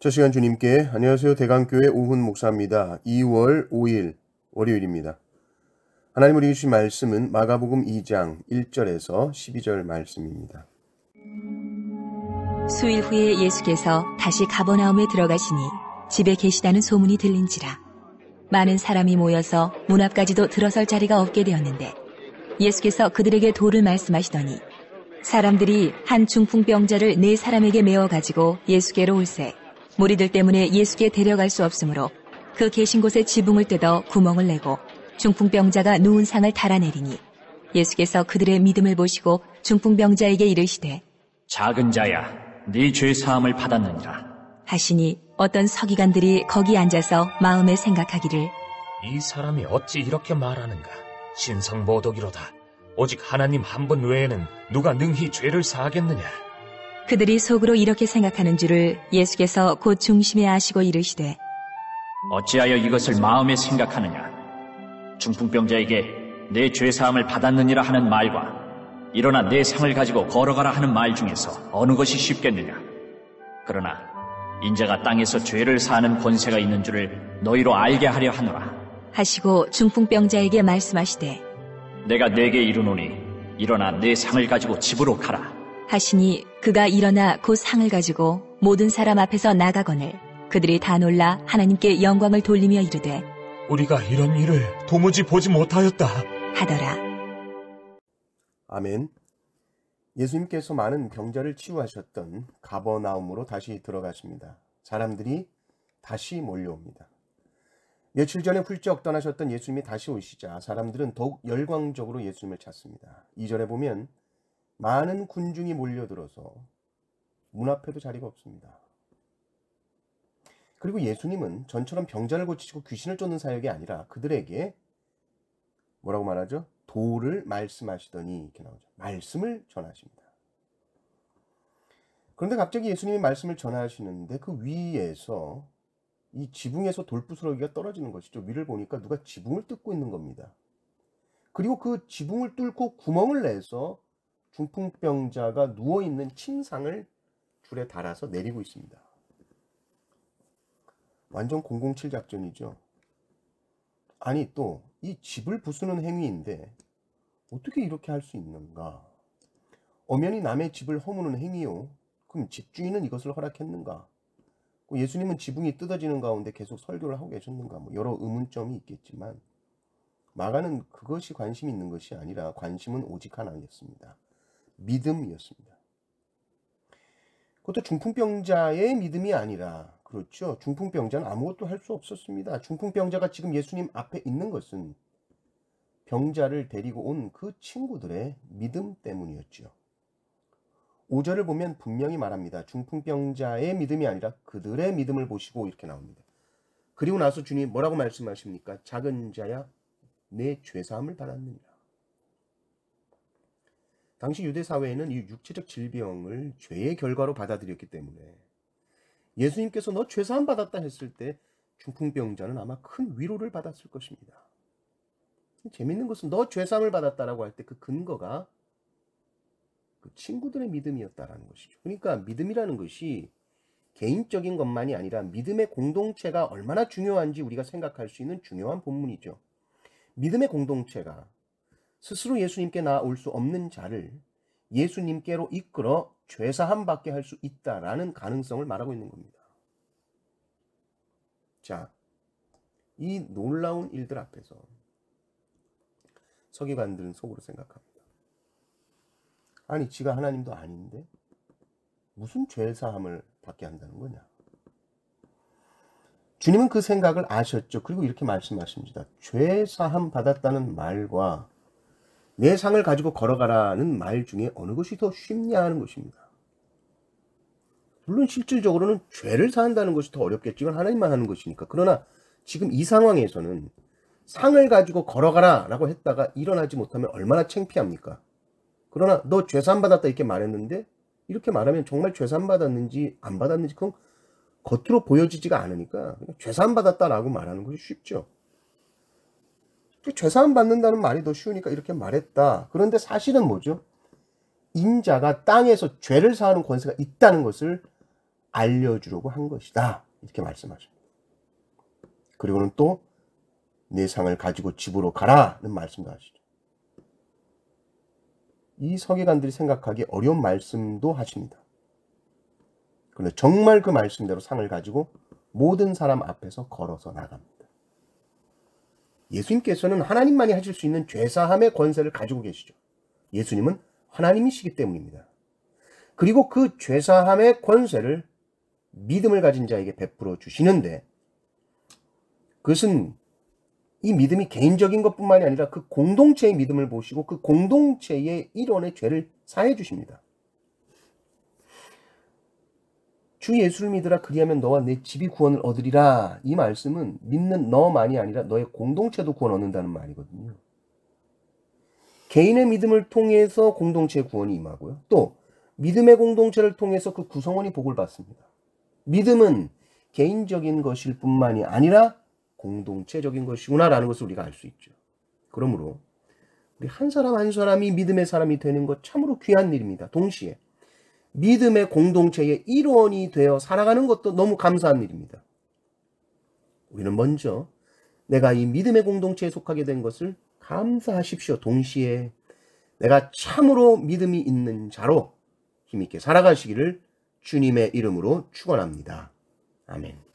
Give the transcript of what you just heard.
첫 시간 주님께 안녕하세요. 대강교회 오훈 목사입니다. 2월 5일 월요일입니다. 하나님 우리 주신 말씀은 마가복음 2장 1절에서 12절 말씀입니다. 수일 후에 예수께서 다시 가버나움에 들어가시니 집에 계시다는 소문이 들린지라 많은 사람이 모여서 문 앞까지도 들어설 자리가 없게 되었는데 예수께서 그들에게 도를 말씀하시더니 사람들이 한 중풍병자를 4사람에게 메어가지고 예수께로 올세 무리들 때문에 예수께 데려갈 수 없으므로 그 계신 곳에 지붕을 뜯어 구멍을 내고 중풍병자가 누운 상을 달아내리니 예수께서 그들의 믿음을 보시고 중풍병자에게 이르시되 작은 자야, 네 죄 사함을 받았느니라 하시니 어떤 서기관들이 거기 앉아서 마음에 생각하기를 이 사람이 어찌 이렇게 말하는가? 신성모독이로다. 오직 하나님 한 분 외에는 누가 능히 죄를 사하겠느냐? 그들이 속으로 이렇게 생각하는 줄을 예수께서 곧 중심에 아시고 이르시되 어찌하여 이것을 마음에 생각하느냐? 중풍병자에게 내 죄 사함을 받았느니라 하는 말과 일어나 내 상을 가지고 걸어가라 하는 말 중에서 어느 것이 쉽겠느냐? 그러나 인자가 땅에서 죄를 사하는 권세가 있는 줄을 너희로 알게 하려 하노라. 하시고 중풍병자에게 말씀하시되 내가 네게 이르노니 일어나 내 상을 가지고 집으로 가라. 하시니 그가 일어나 곧 상을 가지고 모든 사람 앞에서 나가거늘 그들이 다 놀라 하나님께 영광을 돌리며 이르되 우리가 이런 일을 도무지 보지 못하였다 하더라. 아멘. 예수님께서 많은 병자를 치유하셨던 가버나움으로 다시 들어가십니다. 사람들이 다시 몰려옵니다. 며칠 전에 훌쩍 떠나셨던 예수님이 다시 오시자 사람들은 더욱 열광적으로 예수님을 찾습니다. 2절에 보면 많은 군중이 몰려들어서 문 앞에도 자리가 없습니다. 그리고 예수님은 전처럼 병자를 고치시고 귀신을 쫓는 사역이 아니라 그들에게 뭐라고 말하죠? 도를 말씀하시더니 이렇게 나오죠. 말씀을 전하십니다. 그런데 갑자기 예수님이 말씀을 전하시는데 그 위에서 이 지붕에서 돌부스러기가 떨어지는 것이죠. 위를 보니까 누가 지붕을 뜯고 있는 겁니다. 그리고 그 지붕을 뚫고 구멍을 내서 중풍병자가 누워있는 침상을 줄에 달아서 내리고 있습니다. 완전 007 작전이죠. 아니 또 이 집을 부수는 행위인데 어떻게 이렇게 할 수 있는가? 엄연히 남의 집을 허무는 행위요. 그럼 집주인은 이것을 허락했는가? 예수님은 지붕이 뜯어지는 가운데 계속 설교를 하고 계셨는가? 여러 의문점이 있겠지만 마가는 그것이 관심이 있는 것이 아니라 관심은 오직 하나였습니다. 믿음이었습니다. 그것도 중풍병자의 믿음이 아니라 그렇죠. 중풍병자는 아무것도 할 수 없었습니다. 중풍병자가 지금 예수님 앞에 있는 것은 병자를 데리고 온 그 친구들의 믿음 때문이었죠. 5절을 보면 분명히 말합니다. 중풍병자의 믿음이 아니라 그들의 믿음을 보시고 이렇게 나옵니다. 그리고 나서 주님 뭐라고 말씀하십니까? 작은 자야 내 죄사함을 받았느니라. 당시 유대 사회에는 이 육체적 질병을 죄의 결과로 받아들였기 때문에 예수님께서 너 죄사함 받았다 했을 때 중풍병자는 아마 큰 위로를 받았을 것입니다. 재밌는 것은 너 죄사함을 받았다라고 할 때 그 근거가 그 친구들의 믿음이었다라는 것이죠. 그러니까 믿음이라는 것이 개인적인 것만이 아니라 믿음의 공동체가 얼마나 중요한지 우리가 생각할 수 있는 중요한 본문이죠. 믿음의 공동체가 스스로 예수님께 나아올 수 없는 자를 예수님께로 이끌어 죄사함 받게 할 수 있다라는 가능성을 말하고 있는 겁니다. 자, 이 놀라운 일들 앞에서 서기관들은 속으로 생각합니다. 아니, 지가 하나님도 아닌데 무슨 죄사함을 받게 한다는 거냐? 주님은 그 생각을 아셨죠. 그리고 이렇게 말씀하십니다. 죄사함 받았다는 말과 내 상을 가지고 걸어가라는 말 중에 어느 것이 더 쉽냐 하는 것입니다. 물론 실질적으로는 죄를 사한다는 것이 더 어렵겠지. 이건 하나님만 하는 것이니까. 그러나 지금 이 상황에서는 상을 가지고 걸어가라 라고 했다가 일어나지 못하면 얼마나 창피합니까? 그러나 너 죄사함 받았다 이렇게 말했는데 이렇게 말하면 정말 죄사함 받았는지 안 받았는지 그건 겉으로 보여지지가 않으니까 그냥 죄사함 받았다라고 말하는 것이 쉽죠. 죄사함 받는다는 말이 더 쉬우니까 이렇게 말했다. 그런데 사실은 뭐죠? 인자가 땅에서 죄를 사하는 권세가 있다는 것을 알려주려고 한 것이다. 이렇게 말씀하십니다. 그리고는 또 내 상을 가지고 집으로 가라는 말씀도 하시죠. 이 서기관들이 생각하기 어려운 말씀도 하십니다. 그런데 정말 그 말씀대로 상을 가지고 모든 사람 앞에서 걸어서 나갑니다. 예수님께서는 하나님만이 하실 수 있는 죄사함의 권세를 가지고 계시죠. 예수님은 하나님이시기 때문입니다. 그리고 그 죄사함의 권세를 믿음을 가진 자에게 베풀어 주시는데, 그것은 이 믿음이 개인적인 것뿐만이 아니라 그 공동체의 믿음을 보시고 그 공동체의 일원의 죄를 사해 주십니다. 주 예수를 믿으라, 그리하면 너와 내 집이 구원을 얻으리라. 이 말씀은 믿는 너만이 아니라 너의 공동체도 구원 얻는다는 말이거든요. 개인의 믿음을 통해서 공동체의 구원이 임하고요. 또 믿음의 공동체를 통해서 그 구성원이 복을 받습니다. 믿음은 개인적인 것일 뿐만이 아니라 공동체적인 것이구나라는 것을 우리가 알 수 있죠. 그러므로 우리 한 사람 한 사람이 믿음의 사람이 되는 것 참으로 귀한 일입니다. 동시에 믿음의 공동체의 일원이 되어 살아가는 것도 너무 감사한 일입니다. 우리는 먼저 내가 이 믿음의 공동체에 속하게 된 것을 감사하십시오. 동시에 내가 참으로 믿음이 있는 자로 힘있게 살아가시기를 주님의 이름으로 축원합니다. 아멘.